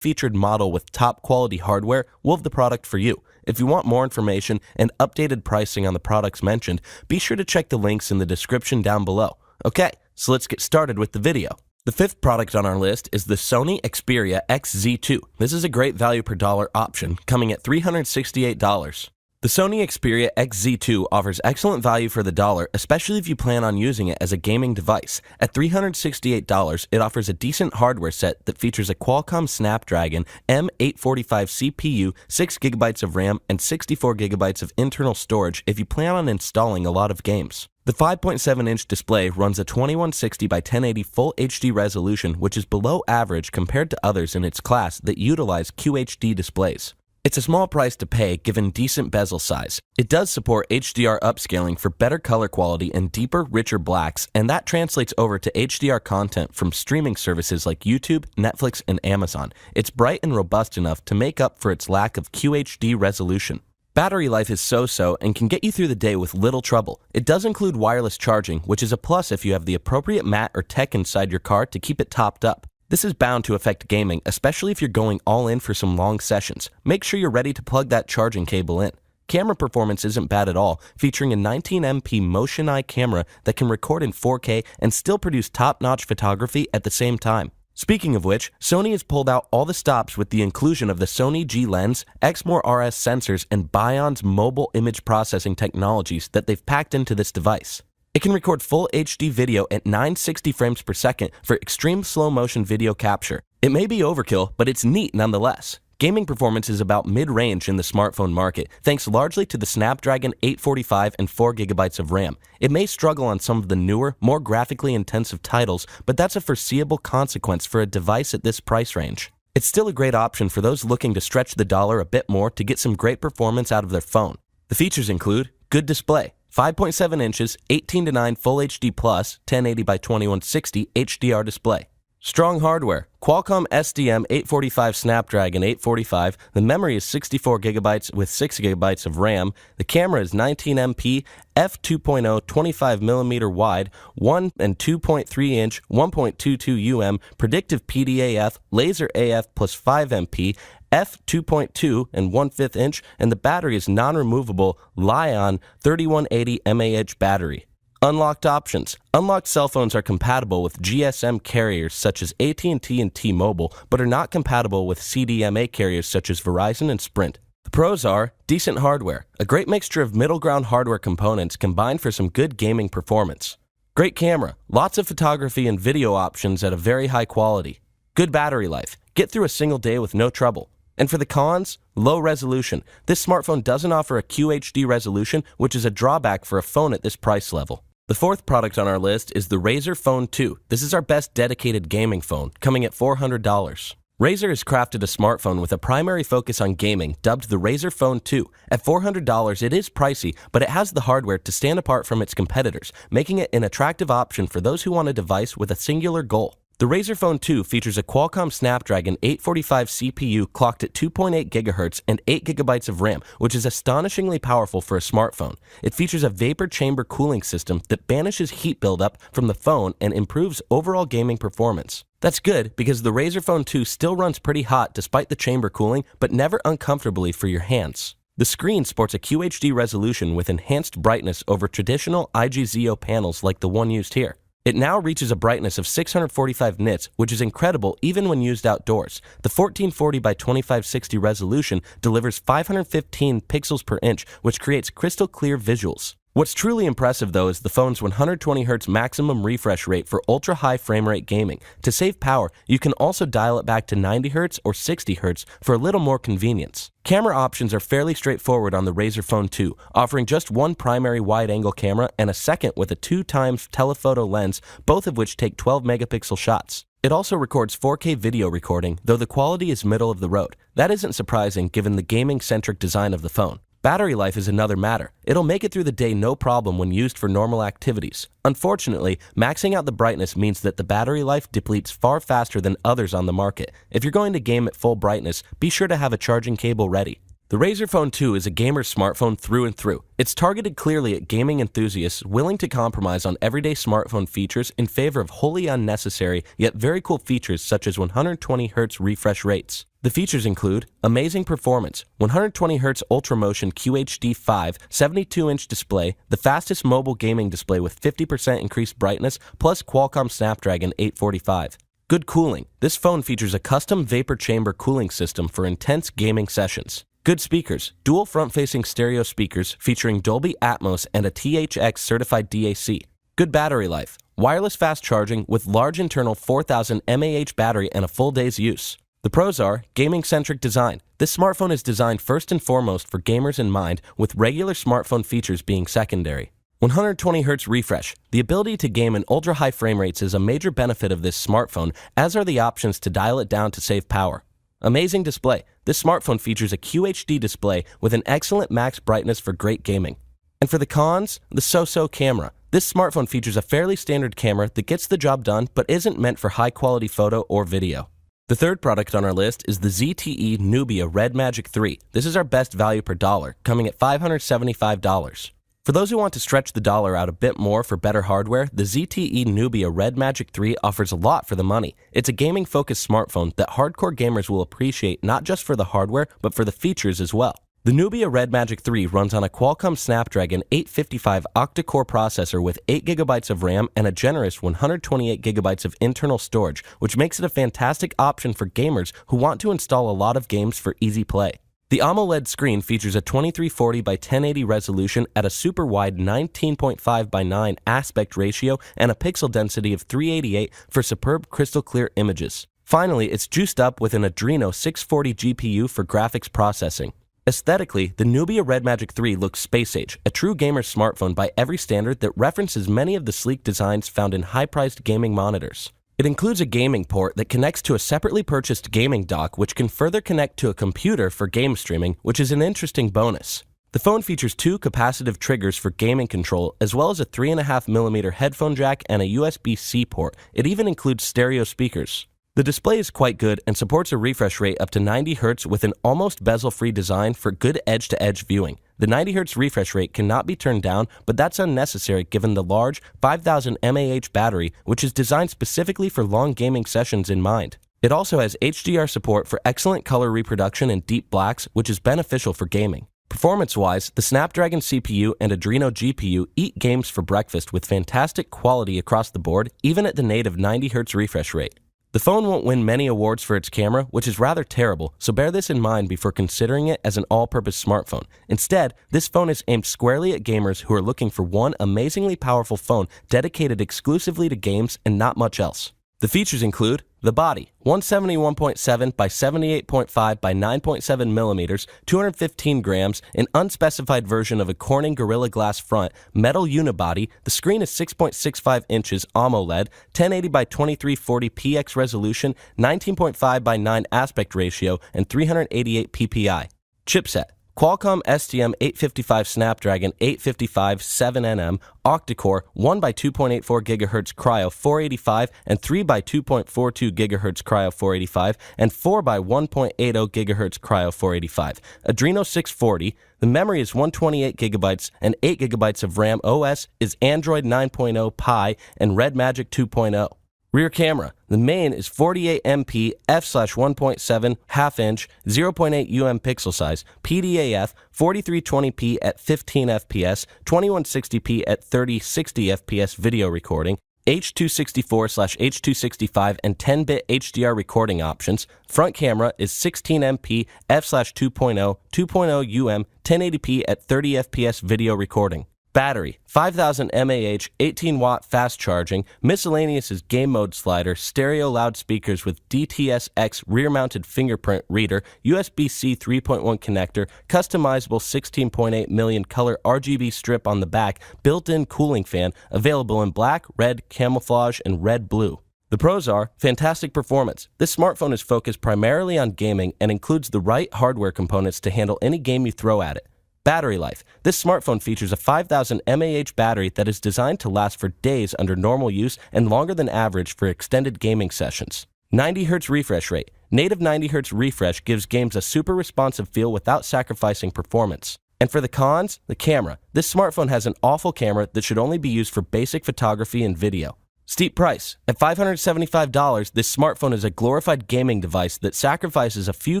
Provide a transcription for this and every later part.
featured model with top quality hardware, we'll have the product for you. If you want more information and updated pricing on the products mentioned, be sure to check the links in the description down below. Okay, so let's get started with the video. The fifth product on our list is the Sony Xperia XZ2. This is a great value per dollar option, coming at $368. The Sony Xperia XZ2 offers excellent value for the dollar, especially if you plan on using it as a gaming device. At $368, it offers a decent hardware set that features a Qualcomm Snapdragon M845 CPU, 6GB of RAM, and 64GB of internal storage if you plan on installing a lot of games. The 5.7-inch display runs a 2160 by 1080 Full HD resolution, which is below average compared to others in its class that utilize QHD displays. It's a small price to pay given decent bezel size. It does support HDR upscaling for better color quality and deeper, richer blacks, and that translates over to HDR content from streaming services like YouTube, Netflix, and Amazon. It's bright and robust enough to make up for its lack of QHD resolution. Battery life is so-so and can get you through the day with little trouble. It does include wireless charging, which is a plus if you have the appropriate mat or tech inside your car to keep it topped up. This is bound to affect gaming, especially if you're going all in for some long sessions. Make sure you're ready to plug that charging cable in. Camera performance isn't bad at all, featuring a 19MP Motion Eye camera that can record in 4K and still produce top-notch photography at the same time. Speaking of which, Sony has pulled out all the stops with the inclusion of the Sony G lens, Exmor RS sensors, and Bion's mobile image processing technologies that they've packed into this device. It can record full HD video at 960 frames per second for extreme slow motion video capture. It may be overkill, but it's neat nonetheless. Gaming performance is about mid-range in the smartphone market, thanks largely to the Snapdragon 845 and 4GB of RAM. It may struggle on some of the newer, more graphically intensive titles, but that's a foreseeable consequence for a device at this price range. It's still a great option for those looking to stretch the dollar a bit more to get some great performance out of their phone. The features include good display, 5.7 inches, 18:9 Full HD Plus, 1080 by 2160 HDR display. Strong hardware, Qualcomm SDM 845 Snapdragon 845, the memory is 64GB with 6GB of RAM, the camera is 19MP, f2.0 25mm wide, 1 and 2.3 inch, 1.22 predictive PDAF, laser AF plus 5MP, f2.2 and 1/5 inch, and the battery is non-removable Li-ion 3180 mAh battery. Unlocked options. Unlocked cell phones are compatible with GSM carriers such as AT&T and T-Mobile, but are not compatible with CDMA carriers such as Verizon and Sprint. The pros are decent hardware, a great mixture of middle ground hardware components combined for some good gaming performance. Great camera, lots of photography and video options at a very high quality. Good battery life, get through a single day with no trouble. And for the cons, low resolution. This smartphone doesn't offer a QHD resolution, which is a drawback for a phone at this price level. The fourth product on our list is the Razer Phone 2. This is our best dedicated gaming phone, coming at $400. Razer has crafted a smartphone with a primary focus on gaming, dubbed the Razer Phone 2. At $400, it is pricey, but it has the hardware to stand apart from its competitors, making it an attractive option for those who want a device with a singular goal. The Razer Phone 2 features a Qualcomm Snapdragon 845 CPU clocked at 2.8 GHz and 8GB of RAM, which is astonishingly powerful for a smartphone. It features a vapor chamber cooling system that banishes heat buildup from the phone and improves overall gaming performance. That's good because the Razer Phone 2 still runs pretty hot despite the chamber cooling, but never uncomfortably for your hands. The screen sports a QHD resolution with enhanced brightness over traditional IGZO panels like the one used here. It now reaches a brightness of 645 nits, which is incredible even when used outdoors. The 1440 by 2560 resolution delivers 515 pixels per inch, which creates crystal clear visuals. What's truly impressive though is the phone's 120Hz maximum refresh rate for ultra-high frame rate gaming. To save power, you can also dial it back to 90Hz or 60Hz for a little more convenience. Camera options are fairly straightforward on the Razer Phone 2, offering just one primary wide-angle camera and a second with a 2x telephoto lens, both of which take 12-megapixel shots. It also records 4K video recording, though the quality is middle of the road. That isn't surprising given the gaming-centric design of the phone. Battery life is another matter. It'll make it through the day no problem when used for normal activities. Unfortunately, maxing out the brightness means that the battery life depletes far faster than others on the market. If you're going to game at full brightness, be sure to have a charging cable ready. The Razer Phone 2 is a gamer's smartphone through and through. It's targeted clearly at gaming enthusiasts willing to compromise on everyday smartphone features in favor of wholly unnecessary yet very cool features such as 120Hz refresh rates. The features include amazing performance, 120Hz UltraMotion QHD5 72-inch display, the fastest mobile gaming display with 50% increased brightness, plus Qualcomm Snapdragon 845. Good cooling. This phone features a custom vapor chamber cooling system for intense gaming sessions. Good speakers. Dual front-facing stereo speakers featuring Dolby Atmos and a THX certified DAC. Good battery life. Wireless fast charging with large internal 4000 mAh battery and a full day's use. The pros are gaming-centric design. This smartphone is designed first and foremost for gamers in mind, with regular smartphone features being secondary. 120Hz refresh. The ability to game in ultra-high frame rates is a major benefit of this smartphone, as are the options to dial it down to save power. Amazing display. This smartphone features a QHD display with an excellent max brightness for great gaming. And for the cons, the so-so camera. This smartphone features a fairly standard camera that gets the job done but isn't meant for high-quality photo or video. The third product on our list is the ZTE Nubia Red Magic 3. This is our best value per dollar, coming at $575. For those who want to stretch the dollar out a bit more for better hardware, the ZTE Nubia Red Magic 3 offers a lot for the money. It's a gaming-focused smartphone that hardcore gamers will appreciate not just for the hardware, but for the features as well. The Nubia Red Magic 3 runs on a Qualcomm Snapdragon 855 octa-core processor with 8GB of RAM and a generous 128GB of internal storage, which makes it a fantastic option for gamers who want to install a lot of games for easy play. The AMOLED screen features a 2340 by 1080 resolution at a super wide 19.5 by 9 aspect ratio and a pixel density of 388 for superb crystal clear images. Finally, it's juiced up with an Adreno 640 GPU for graphics processing. Aesthetically, the Nubia Red Magic 3 looks space-age, a true gamer smartphone by every standard that references many of the sleek designs found in high-priced gaming monitors. It includes a gaming port that connects to a separately purchased gaming dock, which can further connect to a computer for game streaming, which is an interesting bonus. The phone features two capacitive triggers for gaming control, as well as a 3.5mm headphone jack and a USB-C port. It even includes stereo speakers. The display is quite good and supports a refresh rate up to 90Hz with an almost bezel-free design for good edge-to-edge viewing. The 90Hz refresh rate cannot be turned down, but that's unnecessary given the large 5000 mAh battery, which is designed specifically for long gaming sessions in mind. It also has HDR support for excellent color reproduction in deep blacks, which is beneficial for gaming. Performance-wise, the Snapdragon CPU and Adreno GPU eat games for breakfast with fantastic quality across the board, even at the native 90Hz refresh rate. The phone won't win many awards for its camera, which is rather terrible, so bear this in mind before considering it as an all-purpose smartphone. Instead, this phone is aimed squarely at gamers who are looking for one amazingly powerful phone dedicated exclusively to games and not much else. The features include the body, 171.7 by 78.5 by 9.7 millimeters, 215 grams, an unspecified version of a Corning Gorilla Glass front, metal unibody. The screen is 6.65 inches AMOLED, 1080 by 2340 px resolution, 19.5 by 9 aspect ratio, and 388 ppi. Chipset. Qualcomm STM855 Snapdragon 855 7nm octa-core 1 by 2.84 GHz Cryo 485 and 3 by 2.42 GHz Cryo 485 and 4 by 1.80 GHz Cryo 485. Adreno 640. The memory is 128 GB and 8 GB of RAM. OS is Android 9.0 Pie and Red Magic 2.0. Rear camera. The main is 48MP f/1.7 1/2-inch 0.8 pixel size, PDAF, 4320p at 15 fps, 2160p at 3060 fps video recording, H.264/H.265 and 10-bit HDR recording options. Front camera is 16MP f/2.0 2.0 1080p at 30 fps video recording. Battery, 5000 mAh, 18-watt fast charging. Miscellaneous is game mode slider, stereo loudspeakers with DTS-X rear-mounted fingerprint reader, USB-C 3.1 connector, customizable 16.8 million color RGB strip on the back, built-in cooling fan, available in black, red, camouflage, and red-blue. The pros are fantastic performance. This smartphone is focused primarily on gaming and includes the right hardware components to handle any game you throw at it. Battery life. This smartphone features a 5000 mAh battery that is designed to last for days under normal use and longer than average for extended gaming sessions. 90Hz refresh rate. Native 90Hz refresh gives games a super responsive feel without sacrificing performance. And for the cons, the camera. This smartphone has an awful camera that should only be used for basic photography and video. Steep price. At $575, this smartphone is a glorified gaming device that sacrifices a few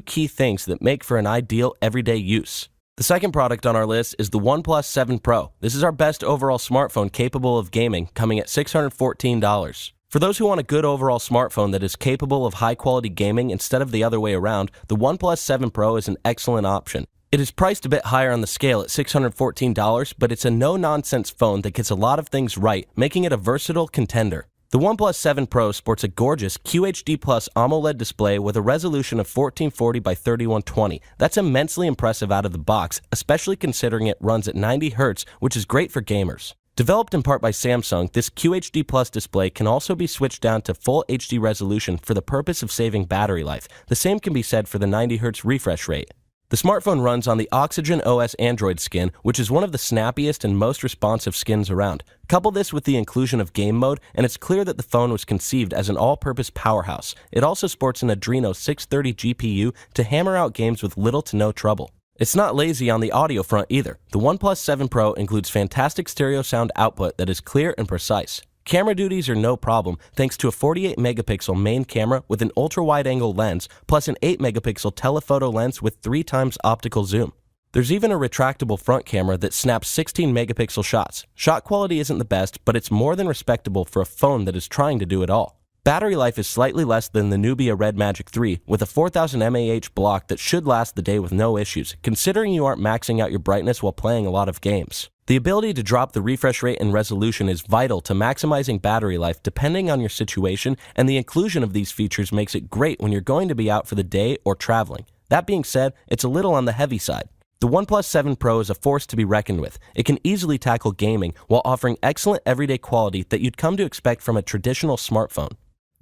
key things that make for an ideal everyday use. The second product on our list is the OnePlus 7 Pro. This is our best overall smartphone capable of gaming, coming at $614. For those who want a good overall smartphone that is capable of high-quality gaming instead of the other way around, the OnePlus 7 Pro is an excellent option. It is priced a bit higher on the scale at $614, but it's a no-nonsense phone that gets a lot of things right, making it a versatile contender. The OnePlus 7 Pro sports a gorgeous QHD Plus AMOLED display with a resolution of 1440 by 3120. That's immensely impressive out of the box, especially considering it runs at 90 Hz, which is great for gamers. Developed in part by Samsung, this QHD Plus display can also be switched down to full HD resolution for the purpose of saving battery life. The same can be said for the 90 Hz refresh rate. The smartphone runs on the Oxygen OS Android skin, which is one of the snappiest and most responsive skins around. Couple this with the inclusion of game mode, and it's clear that the phone was conceived as an all-purpose powerhouse. It also sports an Adreno 630 GPU to hammer out games with little to no trouble. It's not lazy on the audio front either. The OnePlus 7 Pro includes fantastic stereo sound output that is clear and precise. Camera duties are no problem thanks to a 48-megapixel main camera with an ultra-wide-angle lens plus an 8-megapixel telephoto lens with 3 times optical zoom. There's even a retractable front camera that snaps 16-megapixel shots. Shot quality isn't the best, but it's more than respectable for a phone that is trying to do it all. Battery life is slightly less than the Nubia Red Magic 3 with a 4000 mAh block that should last the day with no issues, considering you aren't maxing out your brightness while playing a lot of games. The ability to drop the refresh rate and resolution is vital to maximizing battery life depending on your situation, and the inclusion of these features makes it great when you're going to be out for the day or traveling. That being said, it's a little on the heavy side. The OnePlus 7 Pro is a force to be reckoned with. It can easily tackle gaming while offering excellent everyday quality that you'd come to expect from a traditional smartphone.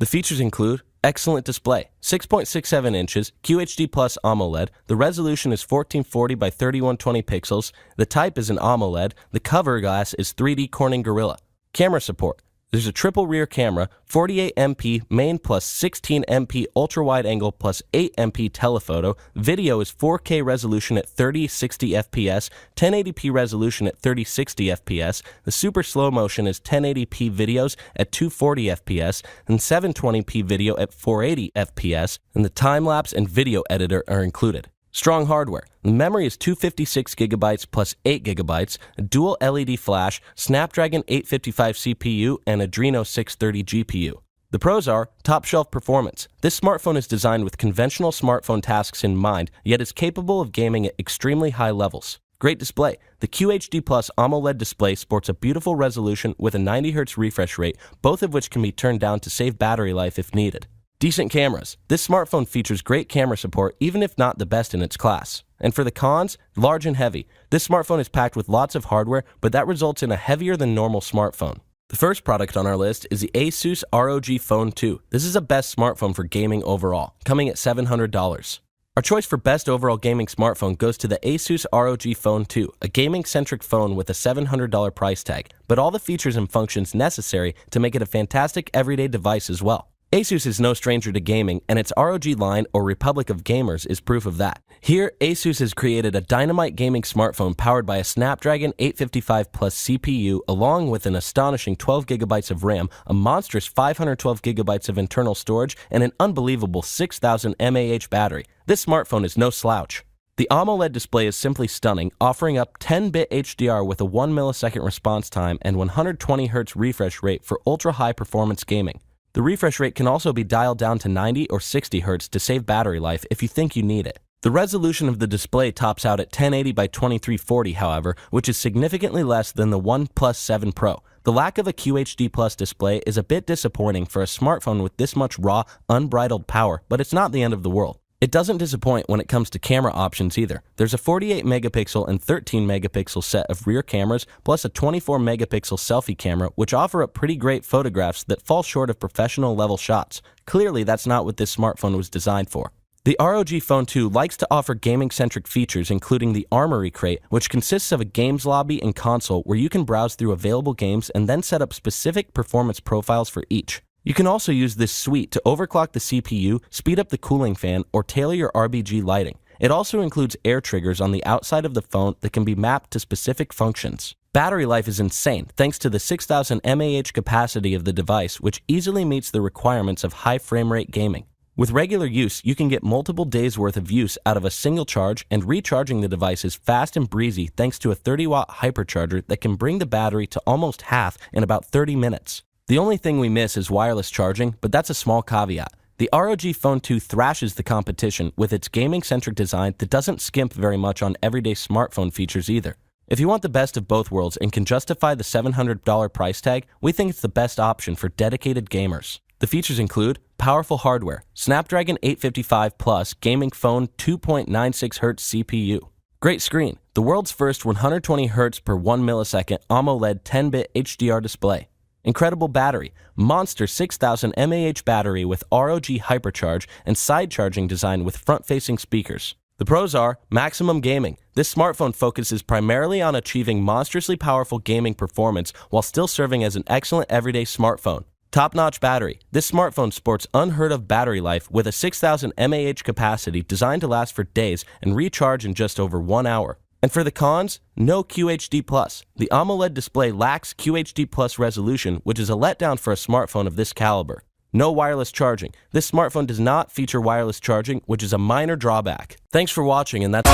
The features include excellent display, 6.67 inches, QHD Plus AMOLED, the resolution is 1440 by 3120 pixels, the type is an AMOLED, the cover glass is 3D Corning Gorilla. Camera support. There's a triple rear camera, 48MP main plus 16MP ultra-wide-angle plus 8MP telephoto. Video is 4K resolution at 3060 FPS, 1080p resolution at 3060 FPS. The super slow motion is 1080p videos at 240 FPS and 720p video at 480 FPS, and the time-lapse and video editor are included. Strong hardware. The memory is 256GB plus 8GB, a dual LED flash, Snapdragon 855 CPU, and Adreno 630 GPU. The pros are top shelf performance. This smartphone is designed with conventional smartphone tasks in mind, yet is capable of gaming at extremely high levels. Great display. The QHD Plus AMOLED display sports a beautiful resolution with a 90Hz refresh rate, both of which can be turned down to save battery life if needed. Decent cameras. This smartphone features great camera support even if not the best in its class. And for the cons, large and heavy. This smartphone is packed with lots of hardware, but that results in a heavier than normal smartphone. The first product on our list is the ASUS ROG Phone 2. This is a best smartphone for gaming overall, coming at $700. Our choice for best overall gaming smartphone goes to the ASUS ROG Phone 2, a gaming-centric phone with a $700 price tag, but all the features and functions necessary to make it a fantastic everyday device as well. ASUS is no stranger to gaming, and its ROG line, or Republic of Gamers, is proof of that. Here, ASUS has created a dynamite gaming smartphone powered by a Snapdragon 855 Plus CPU, along with an astonishing 12GB of RAM, a monstrous 512GB of internal storage, and an unbelievable 6000 mAh battery. This smartphone is no slouch. The AMOLED display is simply stunning, offering up 10-bit HDR with a 1 millisecond response time and 120Hz refresh rate for ultra-high performance gaming. The refresh rate can also be dialed down to 90 or 60 Hz to save battery life if you think you need it. The resolution of the display tops out at 1080 by 2340, however, which is significantly less than the OnePlus 7 Pro. The lack of a QHD Plus display is a bit disappointing for a smartphone with this much raw, unbridled power, but it's not the end of the world. It doesn't disappoint when it comes to camera options either. There's a 48-megapixel and 13-megapixel set of rear cameras, plus a 24-megapixel selfie camera, which offer up pretty great photographs that fall short of professional-level shots. Clearly, that's not what this smartphone was designed for. The ROG Phone 2 likes to offer gaming-centric features, including the Armory Crate, which consists of a games lobby and console where you can browse through available games and then set up specific performance profiles for each. You can also use this suite to overclock the CPU, speed up the cooling fan, or tailor your RGB lighting. It also includes air triggers on the outside of the phone that can be mapped to specific functions. Battery life is insane thanks to the 6,000 mAh capacity of the device, which easily meets the requirements of high frame rate gaming. With regular use, you can get multiple days worth of use out of a single charge, and recharging the device is fast and breezy thanks to a 30-watt hypercharger that can bring the battery to almost half in about 30 minutes. The only thing we miss is wireless charging, but that's a small caveat. The ROG Phone 2 thrashes the competition with its gaming-centric design that doesn't skimp very much on everyday smartphone features either. If you want the best of both worlds and can justify the $700 price tag, we think it's the best option for dedicated gamers. The features include powerful hardware, Snapdragon 855 Plus gaming phone 2.96Hz CPU. Great screen, the world's first 120Hz per 1 millisecond AMOLED 10-bit HDR display. Incredible battery, monster 6,000 mAh battery with ROG Hypercharge and side charging design with front-facing speakers. The pros are maximum gaming. This smartphone focuses primarily on achieving monstrously powerful gaming performance while still serving as an excellent everyday smartphone. Top-notch battery. This smartphone sports unheard of battery life with a 6,000 mAh capacity designed to last for days and recharge in just over 1 hour. And for the cons, no QHD+. The AMOLED display lacks QHD+ resolution, which is a letdown for a smartphone of this caliber. No wireless charging. This smartphone does not feature wireless charging, which is a minor drawback. Thanks for watching, and that's